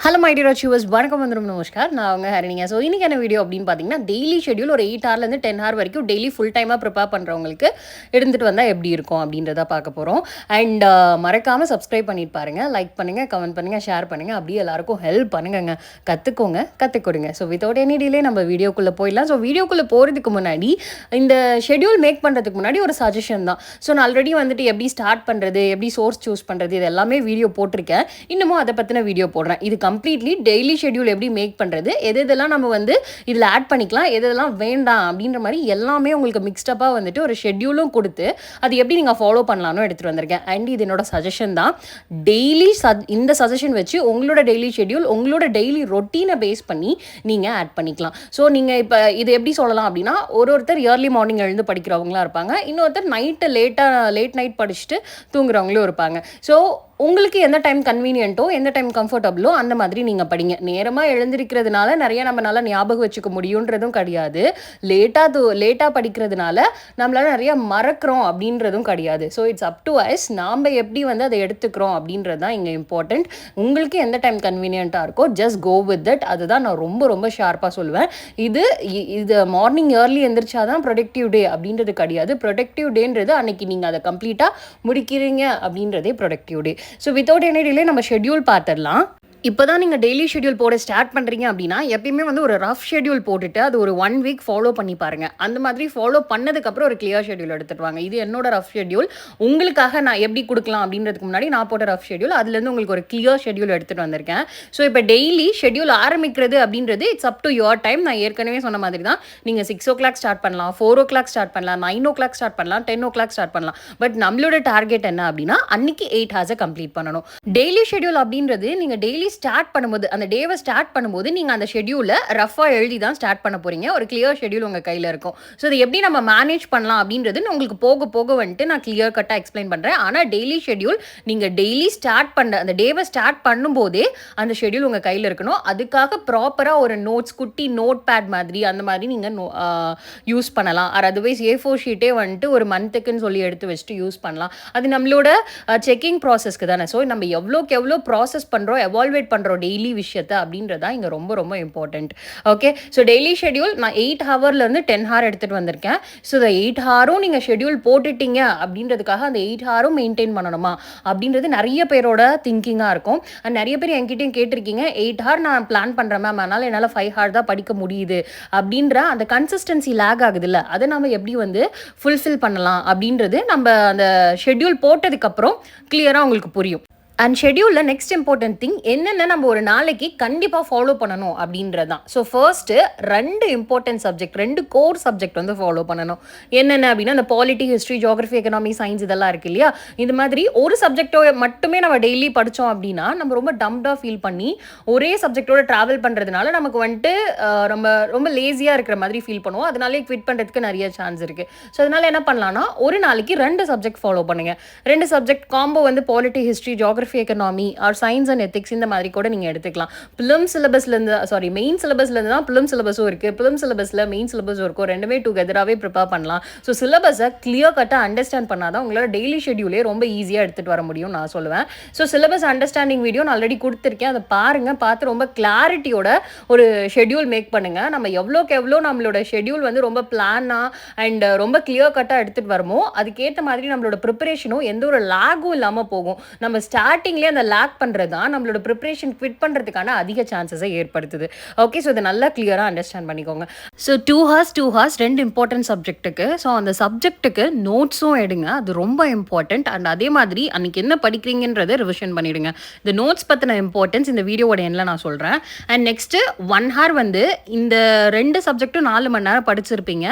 Hello my dear viewers, வணக்கம் வந்துடும் நமஸ்கார். நான் அவங்க ஹரிணிங்க. ஸோ இன்றைக்கான வீடியோ அப்படின்னு பார்த்தீங்கன்னா, டெய்லி ஷெட்யூல் ஒரு 8 ஹவர்லேருந்து 10 ஹவர் வரைக்கும் டெய்லி ஃபுல் டைமாக ப்ரிப்பேர் பண்ணுறவங்களுக்கு எடுத்துகிட்டு வந்தால் எப்படி இருக்கும் அப்படின்றத பார்க்க போகிறோம். அண்ட் மறக்காமல் சப்ஸ்கிரைப் பண்ணிட்டு பாருங்கள், லைக் பண்ணுங்கள், கமெண்ட் பண்ணுங்கள், ஷேர் பண்ணுங்கள், அப்படியே எல்லாருக்கும் ஹெல்ப் பண்ணுங்க, கற்றுக்கோங்க, கற்றுக் கொடுங்க. ஸோ வித்தவுட் எனி டிலே நம்ம வீடியோக்குள்ளே போயிடலாம். ஸோ வீடியோக்குள்ளே போகிறதுக்கு முன்னாடி இந்த ஷெட்யூல் மேக் பண்ணுறதுக்கு முன்னாடி ஒரு சஜஷன் தான். ஸோ நான் ஆல்ரெடி வந்துட்டு எப்படி ஸ்டார்ட் பண்ணுறது, எப்படி சோர்ஸ் சூஸ் பண்ணுறது, இது எல்லாமே வீடியோ போட்டிருக்கேன். இன்னமும் அதை பற்றின வீடியோ போடுறேன். இது கம்ப்ளீட்லி டெய்லி ஷெட்யூல் எப்படி மேக் பண்ணுறது, எதெல்லாம் நம்ம வந்து இதில் ஆட் பண்ணிக்கலாம், எதெல்லாம் வேண்டாம் அப்படின்ற மாதிரி எல்லாமே உங்களுக்கு மிக்ஸ்டப்பாக வந்துட்டு ஒரு ஷெட்யூலும் கொடுத்து அது எப்படி நீங்கள் ஃபாலோ பண்ணலான்னு எடுத்துகிட்டு வந்திருக்கேன். அண்ட் இது என்னோட சஜஷன் தான். டெய்லி இந்த சஜஷன் வச்சு உங்களோட டெய்லி ஷெட்யூல், உங்களோட டெய்லி ரொட்டீனை பேஸ் பண்ணி நீங்கள் ஆட் பண்ணிக்கலாம். ஸோ நீங்கள் இப்போ இது எப்படி சொல்லலாம் அப்படின்னா, ஒருத்தர் இயர்லி மார்னிங் எழுந்து படிக்கிறவங்களா இருப்பாங்க, இன்னொருத்தர் லேட் நைட் படிச்சுட்டு தூங்குறவங்களும் இருப்பாங்க. ஸோ உங்களுக்கு எந்த டைம் கன்வீனியன்ட்டோ, எந்த டைம் கம்ஃபர்டபுளோ அந்த மாதிரி நீங்கள் படிங்க. நேரமாக எழுந்திருக்கிறதுனால நிறைய நம்மளால் ஞாபகம் வச்சுக்க முடியுன்றதும் கிடையாது. லேட்டாக படிக்கிறதுனால நம்மளால் நிறைய மறக்கிறோம் அப்படின்றதும் கிடையாது. So it's up to us, நாம் எப்படி வந்து அதை எடுத்துக்கிறோம் அப்படின்றது தான் இங்கே இம்பார்ட்டண்ட். உங்களுக்கு எந்த டைம் கன்வீனியண்ட்டாக இருக்கோ ஜஸ்ட் கோ வித் தட். அதுதான் நான் ரொம்ப ரொம்ப ஷார்ப்பாக சொல்லுவேன். இது மார்னிங் ஏர்லி எந்திரிச்சாதான் ப்ரொடக்டிவ் டே அப்படின்றது கிடையாது. ப்ரொடக்டிவ் டேன்றது அன்னைக்கு நீங்கள் அதை கம்ப்ளீட்டாக முடிக்கிறீங்க அப்படின்றதே ப்ரொடக்டிவ் டே. ஸோ வித்தவுட் எனி டிலே நம்ம ஷெட்யூல் பார்த்துடலாம். இப்போ தான் நீங்கள் டெய்லி ஷெட்யூல் போட ஸ்டார்ட் பண்ணுறீங்க அப்படின்னா எப்பயுமே வந்து ஒரு ரஃப் ஷெட்யூல் போட்டுட்டு அது ஒரு 1 வீக் ஃபாலோ பண்ணி பாருங்கள். அந்த மாதிரி ஃபாலோ பண்ணதுக்கப்புறம் ஒரு கிளியர் ஷெட்யூல் எடுத்துகிட்டு வாங்க. இது என்னோட ரஃப் ஷெட்யூல். உங்களுக்காக நான் எப்படி கொடுக்கலாம் அப்படின்றதுக்கு முன்னாடி நான் போட்ட ரஃப் ஷெட்யூல், அதுலேருந்து உங்களுக்கு ஒரு கிளியர் ஷெட்யூல் எடுத்துகிட்டு வந்திருக்கேன். ஸோ இப்போ டெய்லி ஷெட்யூல் ஆரம்பிக்கிறது அப்படின்றது it's up to your time. நான் ஏற்கனவே சொன்ன மாதிரி தான், நீங்கள் 6 o'clock ஸ்டார்ட் பண்ணலாம், 4 o'clock ஸ்டார்ட் பண்ணலாம், 9 o'clock ஸ்டார்ட் பண்ணலாம், 10 o'clock ஸ்டார்ட் பண்ணலாம். பட் நம்மளோட டார்கெட் என்ன அப்படின்னா அன்னைக்கு 8 ஹவர்ஸை கம்ப்ளீட் பண்ணணும். டெய்லி ஷெட்யூல் அப்படின்றது நீங்கள் டெய்லி ஸ்டார்ட் பண்ணும்போது, அந்த டேவை ஸ்டார்ட் பண்ணும்போது நீங்கள் அந்த ஷெட்யூலை ரஃபாக எழுதி தான் ஸ்டார்ட் பண்ண போகிறீங்க. ஒரு கிளியர் ஷெட்யூல் உங்கள் கையில் இருக்கும். ஸோ இது எப்படி நம்ம மேனேஜ் பண்ணலாம் அப்படின்றது உங்களுக்கு போக போக வந்துட்டு நான் கிளியர் கட்டாக எக்ஸ்பிளைன் பண்ணுறேன். ஆனால் டெய்லி ஷெட்யூல் நீங்கள் டெய்லி ஸ்டார்ட் பண்ண அந்த டேவை ஸ்டார்ட் பண்ணும்போதே அந்த ஷெட்யூல் உங்கள் கையில் இருக்கணும். அதுக்காக ப்ராப்பராக ஒரு நோட்ஸ், குட்டி நோட் பேட் மாதிரி அந்த மாதிரி நீங்கள் யூஸ் பண்ணலாம். ஆர் அதர்வைஸ் A4 ஷீட்டே வந்துட்டு ஒரு மந்த்துக்குன்னு சொல்லி எடுத்து வச்சுட்டு யூஸ் பண்ணலாம். அது நம்மளோட செக்கிங் ப்ராசஸ்க்கு தானே. ஸோ நம்ம எவ்வளோக்கு எவ்வளோ ப்ராசஸ் பண்ணுறோம், எவால்வேட் பண்ணுறோம் டெய்லி விஷயத்தை அப்படின்றதா இங்கே ரொம்ப ரொம்ப important. Okay, so daily schedule நான் 8 ஹவர்லேருந்து 10 ஹவர் எடுத்துகிட்டு வந்திருக்கேன். ஸோ இந்த 8 ஹவரும் நீங்கள் ஷெட்யூல் போட்டுட்டீங்க அப்படின்றதுக்காக அந்த 8 ஹவரும் மெயின்டைன் பண்ணணுமா அப்படின்றது நிறைய பேரோட திங்கிங்காக இருக்கும். நிறைய பேர் என்கிட்டையும் கேட்டிருக்கீங்க, 8 ஹவர் நான் பிளான் பண்ணுறேன் மேம், அதனால் என்னால் 5 ஹவர் தான் படிக்க முடியுது அப்படின்ற அந்த கன்சிஸ்டன்சி லேக் ஆகுது இல்லை, அதை நம்ம எப்படி வந்து ஃபுல்ஃபில் பண்ணலாம் அப்படின்றது நம்ம அந்த ஷெட்யூல் போட்டதுக்கப்புறம் கிளியராக உங்களுக்கு புரியும். அண்ட் ஷெட்யூலில் நெக்ஸ்ட் இம்பார்ட்டன்ட் திங் என்னென்ன நம்ம ஒரு நாளைக்கு கண்டிப்பாக ஃபாலோ பண்ணணும் அப்படின்றது தான். So first 2 important subject, 2 core subject வந்து ஃபாலோ பண்ணணும். என்னென்ன அப்படின்னா இந்த polity, history, geography, economy, science இதெல்லாம் இருக்குது இல்லையா. இது மாதிரி ஒரு சப்ஜெக்டோ மட்டுமே நம்ம டெய்லி படித்தோம் அப்படின்னா நம்ம ரொம்ப டம்டாக ஃபீல் பண்ணி ஒரே சப்ஜெக்டோட ட்ராவல் பண்ணுறதுனால நமக்கு வந்துட்டு ரொம்ப ரொம்ப லேசியாக இருக்கிற மாதிரி ஃபீல் பண்ணுவோம். அதனாலே குவிட் பண்ணுறதுக்கு நிறைய சான்ஸ் இருக்குது. ஸோ அதனால் என்ன பண்ணலான்னா ஒரு நாளைக்கு 2 சப்ஜெக்ட் ஃபாலோ பண்ணுங்கள். 2 சப்ஜெக்ட் காம்போ வந்து polity, history, geography, economy or science and ethics இந்த மாதிரி கூட நீங்கள் எடுத்துக்கலாம். மெயின் சிலபஸ்லேருந்து தான் பிலிம் சிலபஸும் இருக்குது. பிலிம் சிலபஸில் மெயின் சிலபஸும் இருக்கும். ரெண்டுமே டுகெதராகவே ப்ரிப்பேர் பண்ணலாம். ஸோ சிலபஸை கிளியர் கட்டாக அண்டர்ஸ்டாண்ட் பண்ணால் தான் உங்களோட டெய்லி ஷெட்யூலே ரொம்ப ஈஸியாக எடுத்துகிட்டு வர முடியும் நான் சொல்லுவேன். ஸோ சிலபஸ் அண்டர்ஸ்டாண்டிங் வீடியோ நான் ஆல்ரெடி கொடுத்துருக்கேன், அதை பாருங்கள். பார்த்து ரொம்ப கிளாரிட்டியோட ஒரு ஷெட்யூல் மேக் பண்ணுங்கள். நம்ம எவ்வளோக்கு எவ்வளோ நம்மளோட ஷெட்யூல் வந்து ரொம்ப பிளானாக அண்ட் ரொம்ப கிளியர் கட்டாக எடுத்துகிட்டு வரமோ அதுக்கேற்ற மாதிரி நம்மளோட ப்ரிப்பரேஷனும் எந்த ஒரு லாகும் இல்லாமல் போகும். நம்ம ஸ்டார்டிங்லேயே அந்த லேக் பண்ணுறது தான் நம்மளோட ப்ரிப்பரேஷன் குவிட் பண்ணுறதுக்கான அதிக சான்சஸை ஏற்படுத்துது. ஓகே, ஸோ இதை நல்லா கிளியராக அண்டர்ஸ்டாண்ட் பண்ணிக்கோங்க. ஸோ 2 ஹவர்ஸ் 2 இம்பார்ட்டன்ட் சப்ஜெக்ட்டுக்கு, ஸோ அந்த சப்ஜெக்ட்டுக்கு நோட்ஸும் எடுங்க. அது ரொம்ப இம்பார்ட்டன்ட். அண்ட் அதே மாதிரி அன்றைக்கி என்ன படிக்கிறீங்கன்றதை ரிவிஷன் பண்ணிவிடுங்க. இந்த நோட்ஸ் பற்றின இம்பார்ட்டன்ஸ் இந்த வீடியோவோட எண்ணில் நான் சொல்கிறேன். அண்ட் நெக்ஸ்ட்டு 1 ஹவர் வந்து இந்த 2 சப்ஜெக்ட்டும் 4 மணி நேரம் படிச்சிருப்பீங்க,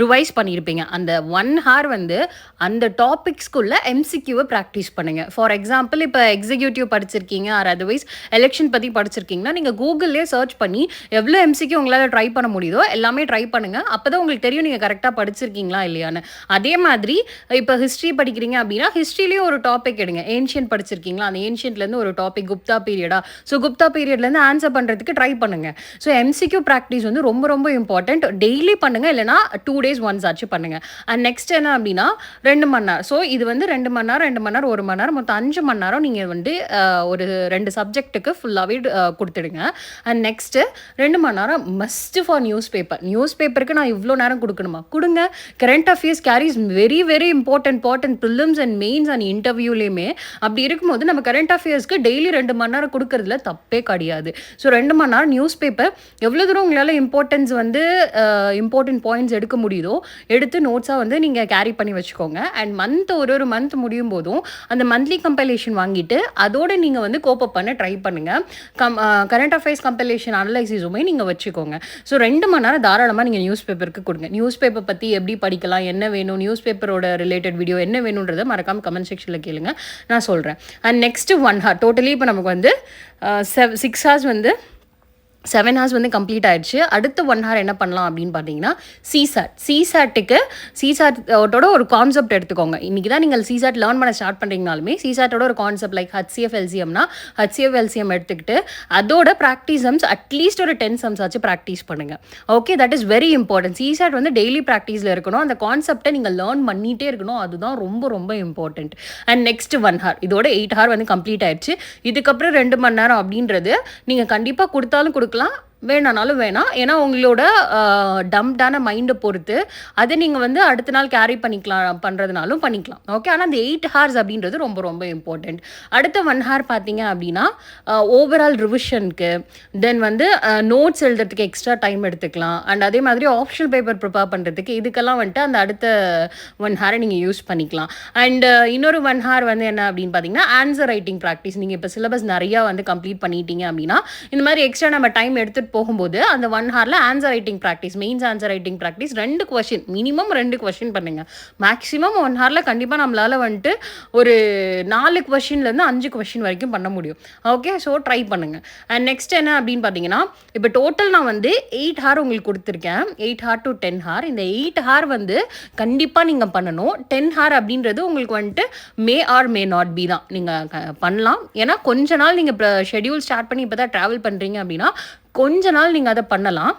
ரிவைஸ் பண்ணியிருப்பீங்க. அந்த 1 ஹவர் வந்து அந்த டாபிக்ஸ்குள்ளே MCQவை ப்ராக்டிஸ் பண்ணுங்கள். ஃபார் எக்ஸாம்பிள் இப்போ எக்ஸிக்யூட்டிவ் படிச்சிருக்கீங்க ஆர் அதர்வைஸ் எலெக்ஷன் பற்றி படிச்சிருக்கீங்கன்னா நீங்கள் கூகுள்லேயே சர்ச் பண்ணி எவ்வளோ MCQ உங்களால் ட்ரை பண்ண முடியுதோ எல்லாமே ட்ரை பண்ணுங்கள். அப்போ தான் உங்களுக்கு தெரியும் நீங்கள் கரெக்டாக படிச்சிருக்கீங்களா இல்லையான்னு. அதே மாதிரி இப்போ ஹிஸ்ட்ரி படிக்கிறீங்க அப்படின்னா ஹிஸ்ட்ரிலேயும் ஒரு டாபிக் எடுங்க. ஏன்ஷியன்ட் படிச்சிருக்கீங்களா, அந்த ஏன்ஷியன்ட்லேருந்து ஒரு டாபிக் குப்தா பீரியடா, ஸோ குப்தா பீரியட்லேருந்து ஆன்சர் பண்ணுறதுக்கு ட்ரை பண்ணுங்கள். ஸோ MCQ ப்ராக்டிஸ் வந்து ரொம்ப ரொம்ப இம்பார்ட்டன்ட். டெய்லி பண்ணுங்கள், இல்லைனா 2 days ஒன்ஸ் ஆச்சு பண்ணுங்கள். அண்ட் நெக்ஸ்ட் என்ன அப்படின்னா 2 மணி நேரம். ஸோ இது வந்து 2 மணி நேரம் 1 மணி நேரம் மொத்தம் 5 மணி நேரம் நீங்கள் நீங்கள் வந்து ஒரு 2 சப்ஜெக்ட்டுக்கு ஃபுல்லாகவே கொடுத்துடுங்க. அண்ட் நெக்ஸ்ட்டு 2 மணி நேரம் மஸ்ட் ஃபார் நியூஸ் பேப்பருக்கு நான் இவ்வளோ நேரம் கொடுக்கணுமா? கொடுங்க. Current affairs carries very very important prelims and mains and இன்டர்வியூலேயுமே. அப்படி இருக்கும்போது நம்ம கரண்ட் அஃபேர்ஸ்க்கு டெய்லி 2 மணி நேரம் கொடுக்கறதுல தப்பே கிடையாது. ஸோ 2 மணி நேரம் நியூஸ் பேப்பர் எவ்வளோ தூரம் உங்களால் இம்பார்ட்டன்ட் பாயிண்ட்ஸ் எடுக்க முடியுதோ எடுத்து நோட்ஸாக வந்து நீங்கள் கேரி பண்ணி வச்சுக்கோங்க. அண்ட் ஒரு மந்த் முடியும் போதும் அந்த மந்த்லி கம்பைலேஷன் வாங்கிட்டு அதோட நீங்கள் வந்து கோப்பப் பண்ண ட்ரை பண்ணுங்கள். கரண்ட் அஃபேர்ஸ் கம்பைலேஷன் அனலைசிஸுமே நீங்கள் வச்சுக்கோங்க. ஸோ 2 மணி நேரம் தாராளமாக நீங்கள் நியூஸ் பேப்பருக்கு கொடுங்க. நியூஸ் பேப்பர் பற்றி எப்படி படிக்கலாம், என்ன வேணும், நியூஸ் பேப்பரோட ரிலேட்டட் வீடியோ என்ன வேணுன்றதை மறக்காமல் கமெண்ட் செக்ஷனில் கேளுங்க, நான் சொல்கிறேன். அண்ட் நெக்ஸ்ட்டு 1 hour டோட்டலி இப்போ நமக்கு வந்து 6 hours வந்து 7 hours வந்து கம்ப்ளீட் ஆயிடுச்சு. அடுத்த 1 hour என்ன பண்ணலாம் அப்படின்னு பார்த்தீங்கன்னா சிசாட்டோட ஒரு கான்செப்ட் எடுத்துக்கோங்க. இன்றைக்கி தான் நீங்கள் சிசாட் லேர்ன் பண்ண ஸ்டார்ட் பண்ணுறீங்கனாலுமே சிசாட்டோட ஒரு கான்செப்ட் லைக் ஹச்சிஎஃப் எல்சிஎம் எடுத்துக்கிட்டு அதோட ப்ராக்டிஸ் சம்ஸ் அட்லீஸ்ட் ஒரு 10 sums ஆச்சு ப்ராக்டிஸ் பண்ணுங்கள். Okay, that is very important. CSAT வந்து டெய்லி ப்ராக்டிஸில் இருக்கணும். அந்த கான்செப்டை நீங்கள் லேர்ன் பண்ணிகிட்டே இருக்கணும். அதுதான் ரொம்ப ரொம்ப இம்பார்ட்டண்ட். அண்ட் நெக்ஸ்ட் 1 hour இதோட 8 hour வந்து கம்ப்ளீட் ஆயிடுச்சு. இதுக்கப்புறம் 2 மணி நேரம் அப்படின்றது நீங்கள் கண்டிப்பாக கொடுத்தாலும் கொடுக்கலாம், வேணானாலும் வேணாம். ஏன்னா உங்களோட டம்ப்டான மைண்டை பொறுத்து அதை நீங்கள் வந்து அடுத்த நாள் கேரி பண்ணுறதுனாலும் பண்ணிக்கலாம். ஓகே, ஆனால் அந்த 8 hours அப்படின்றது ரொம்ப ரொம்ப இம்பார்ட்டண்ட். அடுத்த 1 hour பார்த்தீங்க அப்படின்னா ஓவரால் ரிவிஷனுக்கு, தென் வந்து நோட்ஸ் எழுதுறதுக்கு எக்ஸ்ட்ரா டைம் எடுத்துக்கலாம். அண்ட் அதே மாதிரி ஆப்ஷனல் பேப்பர் ப்ரிப்பேர் பண்ணுறதுக்கு இதுக்கெல்லாம் வந்துட்டு அந்த அடுத்த 1 hour நீங்கள் யூஸ் பண்ணிக்கலாம். அண்ட் இன்னொரு 1 hour வந்து என்ன அப்படின்னு பார்த்தீங்கன்னா ஆன்சர் ரைட்டிங் ப்ராக்டிஸ். நீங்கள் இப்போ சிலபஸ் நிறையா வந்து கம்ப்ளீட் பண்ணிட்டீங்க அப்படின்னா இந்த மாதிரி எக்ஸ்ட்ரா நம்ம டைம் எடுத்துகிட்டு போகும்போது அந்த 1 hourல answer writing practice, mains answer writing practice 2 question minimum 2 question பண்ணுங்க. மேக்ஸிமம் 1 hourல கண்டிப்பாக நம்மளால் வந்துட்டு ஒரு 4 கொஸ்டின்லேருந்து 5 கொஸ்டின் வரைக்கும் பண்ண முடியும். ஓகே, ஸோ ட்ரை பண்ணுங்க. அண்ட் நெக்ஸ்ட் என்ன அப்படின்னு பார்த்தீங்கன்னா இப்போ டோட்டல் நான் வந்து 8 hour உங்களுக்கு கொடுத்துருக்கேன். 8 hour to 10 hour. இந்த 8 hour வந்து கண்டிப்பாக நீங்கள் பண்ணணும். 10 hour அப்படின்றது உங்களுக்கு வந்துட்டு மே ஆர் மே நாட் பி தான் நீங்கள் பண்ணலாம். ஏன்னா கொஞ்ச நாள் நீங்கள் இப்போ ஷெடியூல் ஸ்டார்ட் பண்ணி இப்போ தான் ட்ராவல் பண்ணுறீங்க அப்படின்னா கொஞ்ச நாள் நீங்கள் அதை பண்ணலாம்.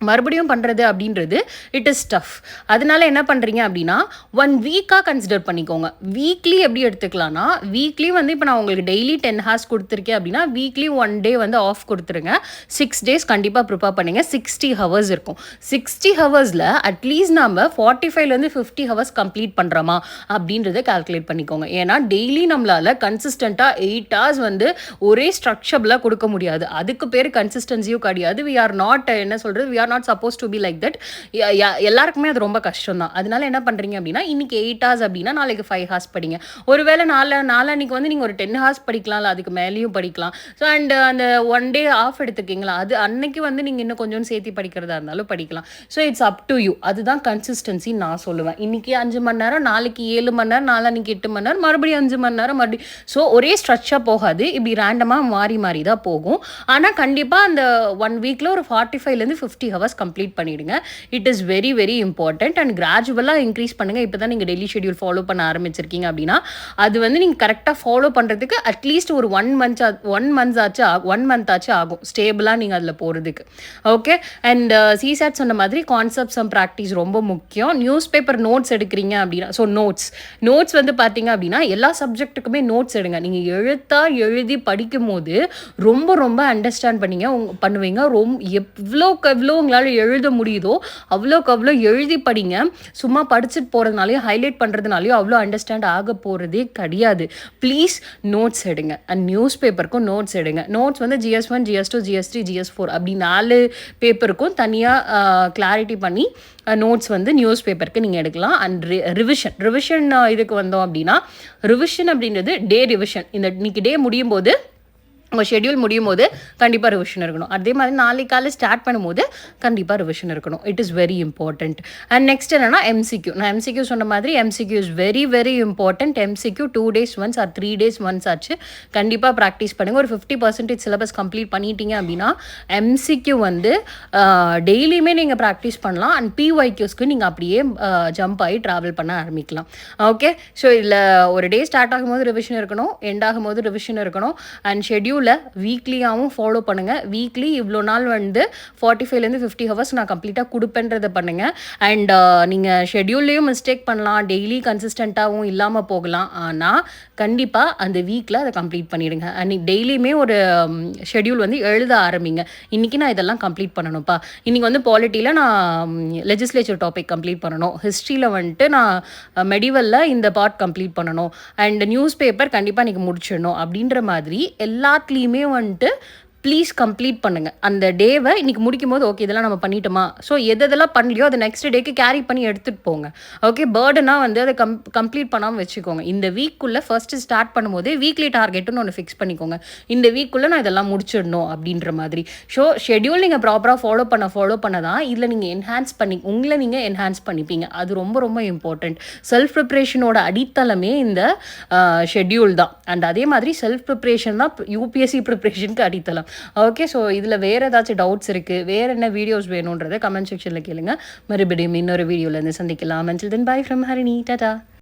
மறுபடியும் பண்ணுறது அப்படின்றது இட் இஸ் டஃப். அதனால என்ன பண்ணுறீங்க அப்படின்னா 1 வீக்காக கன்சிடர் பண்ணிக்கோங்க. வீக்லி எப்படி எடுத்துக்கலாம்னா வீக்லி வந்து இப்போ நான் உங்களுக்கு டெய்லி 10 hours கொடுத்துருக்கேன் அப்படின்னா வீக்லி 1 day வந்து ஆஃப் கொடுத்துருங்க. 6 days கண்டிப்பாக ப்ரிப்பேர் பண்ணுங்க. 60 hours இருக்கும். 60 ஹவர்ஸில் அட்லீஸ்ட் நம்ம 45லேருந்து 50 hours கம்ப்ளீட் பண்ணுறோமா அப்படின்றத கால்குலேட் பண்ணிக்கோங்க. ஏன்னா டெய்லி நம்மளால் கன்சிஸ்டண்ட்டாக 8 hours வந்து ஒரே ஸ்ட்ரக்சர்லாம் கொடுக்க முடியாது. அதுக்கு பேர் கன்சிஸ்டன்சியும் கிடையாது. வி ஆர் நாட் என்ன சொல்கிறது, we are not supposed to be like that. எல்லாருக்குமே அது ரொம்ப கஷ்டம் தான். அதனால என்ன பண்ணுறீங்க அப்படின்னா இன்னைக்கு 8 hours அப்படின்னா நாளைக்கு 5 hours படிங்க. ஒருவேளை நாளைக்கு வந்து நீங்கள் ஒரு 10 hours படிக்கலாம், இல்லை அதுக்கு மேலேயும் படிக்கலாம். ஸோ அண்ட் அந்த 1 day ஆஃப் எடுத்துக்கிங்களா, அது அன்னைக்கு வந்து நீங்கள் இன்னும் கொஞ்சம் சேர்த்து படிக்கிறதா இருந்தாலும் படிக்கலாம். So it's up to you. அதுதான் கன்சிஸ்டன்சி நான் சொல்லுவேன். இன்னைக்கு 5 மணி நேரம், நாளைக்கு 7 மணி நேரம், நாளைக்கு 8 மணி நேரம், மறுபடியும் 5 மணி நேரம், மறுபடியும். ஸோ ஒரே ஸ்ட்ரக்சராக போகாது, இப்படி ரேண்டமாக மாறி தான் போகும். ஆனால் கண்டிப்பாக அந்த 1 வீக்கில் ஒரு 45லேருந்து 50 hours கம்ப்ளீட் பண்ணிடுங்க. It is very very important. And கிராஜுவலாக இன்க்ரீஸ் பண்ணுங்கள். இப்போ தான் நீங்கள் டெய்லி ஷெடியூல் ஃபாலோ பண்ண ஆரம்பிச்சிருக்கீங்க அப்படின்னா அது வந்து நீங்கள் கரெக்டாக ஃபாலோ பண்ணுறதுக்கு அட்லீஸ்ட் ஒரு 1 month ஆச்சு ஆகும் ஸ்டேபிளாக நீங்கள் அதில் போகிறதுக்கு. ஓகே, அண்ட் சிசாட் சொன்ன மாதிரி கான்செப்ட் சம் ப்ராக்டிஸ் ரொம்ப முக்கியம். நியூஸ் பேப்பர் நோட்ஸ் எடுக்கிறீங்க அப்படின்னா ஸோ நோட்ஸ் வந்து பார்த்தீங்க அப்படின்னா எல்லா சப்ஜெக்ட்டுக்குமே நோட்ஸ் எடுங்க. நீங்கள் எழுதி படிக்கும் போது ரொம்ப ரொம்ப அண்டர்ஸ்டாண்ட் பண்ணுவீங்க. எவ்வளோக்கு எவ்வளோ உங்களால் எழுத முடியுதோ அவ்வளோக்கு அவ்வளோ எழுதி படிங்க. சும்மா படிச்சுட்டு போகிறதுனாலையும் ஹைலைட் பண்ணுறதுனாலையும் அவ்வளோ அண்டர்ஸ்டாண்ட் ஆக போகிறதே கிடையாது. ப்ளீஸ் நோட்ஸ் எடுங்க. அண்ட் நியூஸ் பேப்பருக்கும் நோட்ஸ் எடுங்க. நோட்ஸ் வந்து GS1, GS2, GS3, GS4 அப்படி 4 பேப்பருக்கும் தனியாக கிளாரிட்டி பண்ணி நோட்ஸ் வந்து நியூஸ் பேப்பருக்கு நீங்கள் எடுக்கலாம். அண்ட் ரிவிஷன் இதுக்கு வந்தோம் அப்படின்னா ரிவிஷன் அப்படின்றது டே ரிவிஷன். இன்னைக்கு டே முடியும் போது உங்கள் ஷெடியூல் முடியும் போது கண்டிப்பாக ரிவிஷன் இருக்கணும். அதே மாதிரி நாளைக்கு காலை ஸ்டார்ட் பண்ணும்போது கண்டிப்பாக ரிவிஷன் இருக்கணும். It is very important. And next என்னன்னா MCQ. நான் MCQ சொன்ன மாதிரி MCQ is very very important. MCQ 2 days once or 3 days once ஆச்சு கண்டிப்பாக ப்ராக்டிஸ் பண்ணுங்கள். ஒரு 50% சிலபஸ் கம்ப்ளீட் பண்ணிட்டீங்க அப்படின்னா MCQ வந்து டெய்லியுமே நீங்கள் ப்ராக்டிஸ் பண்ணலாம். அண்ட் PYQஸ்க்கு நீங்கள் அப்படியே ஜம்ப் ஆகி ட்ராவல் பண்ண ஆரம்பிக்கலாம். ஓகே, ஸோ இதில் ஒரு டே ஸ்டார்ட் ஆகும்போது ரிவிஷன் இருக்கணும், எண்ட் ஆகும்போது ரிவிஷன் இருக்கணும். அண்ட் ஷெடியூல் ஷெட்யூலை வீக்லியாகவும் ஃபாலோ பண்ணுங்கள். வீக்லி இவ்வளோ நாள் வந்து 45லேருந்து 50 ஹவர்ஸ் நான் கம்ப்ளீட்டாக கொடுப்பேன்றதை பண்ணுங்கள். அண்ட் நீங்கள் ஷெட்யூல்லையும் மிஸ்டேக் பண்ணலாம், டெய்லி கன்சிஸ்டண்ட்டாகவும் இல்லாமல் போகலாம். ஆனால் கண்டிப்பாக அந்த வீக்கில் அதை கம்ப்ளீட் பண்ணிவிடுங்க. அன்றைக்கி டெய்லியுமே ஒரு ஷெட்யூல் வந்து எழுத ஆரம்பிங்க. இன்றைக்கி நான் இதெல்லாம் கம்ப்ளீட் பண்ணணும்ப்பா. இன்றைக்கி வந்து பாலிட்டியில் நான் லெஜிஸ்லேச்சர் டாபிக் கம்ப்ளீட் பண்ணணும், ஹிஸ்ட்ரியில் வந்துட்டு நான் மெடிவலில் இந்த பார்ட் கம்ப்ளீட் பண்ணணும், அண்ட் நியூஸ் பேப்பர் கண்டிப்பாக இன்றைக்கி முடிச்சிடணும் அப்படின்ற மாதிரி எல்லாத்துலேயுமே வந்துட்டு ப்ளீஸ் கம்ப்ளீட் பண்ணுங்கள். அந்த டேவை இன்றைக்கி முடிக்கும் போது ஓகே இதெல்லாம் நம்ம பண்ணிட்டோமா, ஸோ எதெல்லாம் பண்ணலையோ அதை நெக்ஸ்ட் டேக்கு கேரி பண்ணி எடுத்துகிட்டு போங்க. ஓகே, பேர்டனாக வந்து அதை கம்ப்ளீட் பண்ணாமல் வச்சுக்கோங்க. இந்த வீக்குள்ளே ஃபர்ஸ்ட்டு ஸ்டார்ட் பண்ணும்போதே வீக்லி டார்கெட்டுன்னு ஒன்று ஃபிக்ஸ் பண்ணிக்கோங்க. இந்த வீக்குள்ளே நான் இதெல்லாம் முடிச்சிடணும் அப்படின்ற மாதிரி. ஸோ ஷெட்யூல் நீங்கள் ப்ராப்பராக ஃபாலோ பண்ண தான் இதில் நீங்கள் உங்களை நீங்கள் என்ஹான்ஸ் பண்ணிப்பீங்க. அது ரொம்ப ரொம்ப இம்பார்ட்டண்ட். செல்ஃப் ப்ரிப்ரேஷனோட அடித்தளமே இந்த ஷெட்யூல் தான். அண்ட் அதே மாதிரி செல்ஃப் ப்ரிப்ரேஷன் தான் யூபிஎஸ்சி ப்ரிப்ரேஷனுக்கு அடித்தளம். ஓகே, ஸோ இதில் வேறு ஏதாச்சும் டவுட்ஸ் இருக்குது, வேறு என்ன வீடியோஸ் வேணுன்றதை கமெண்ட் செக்ஷனில் கேளுங்க. மறுபடியும் இன்னொரு வீடியோவில் இருந்து சந்திக்கலாம். Until then, bye from Harini. Tata.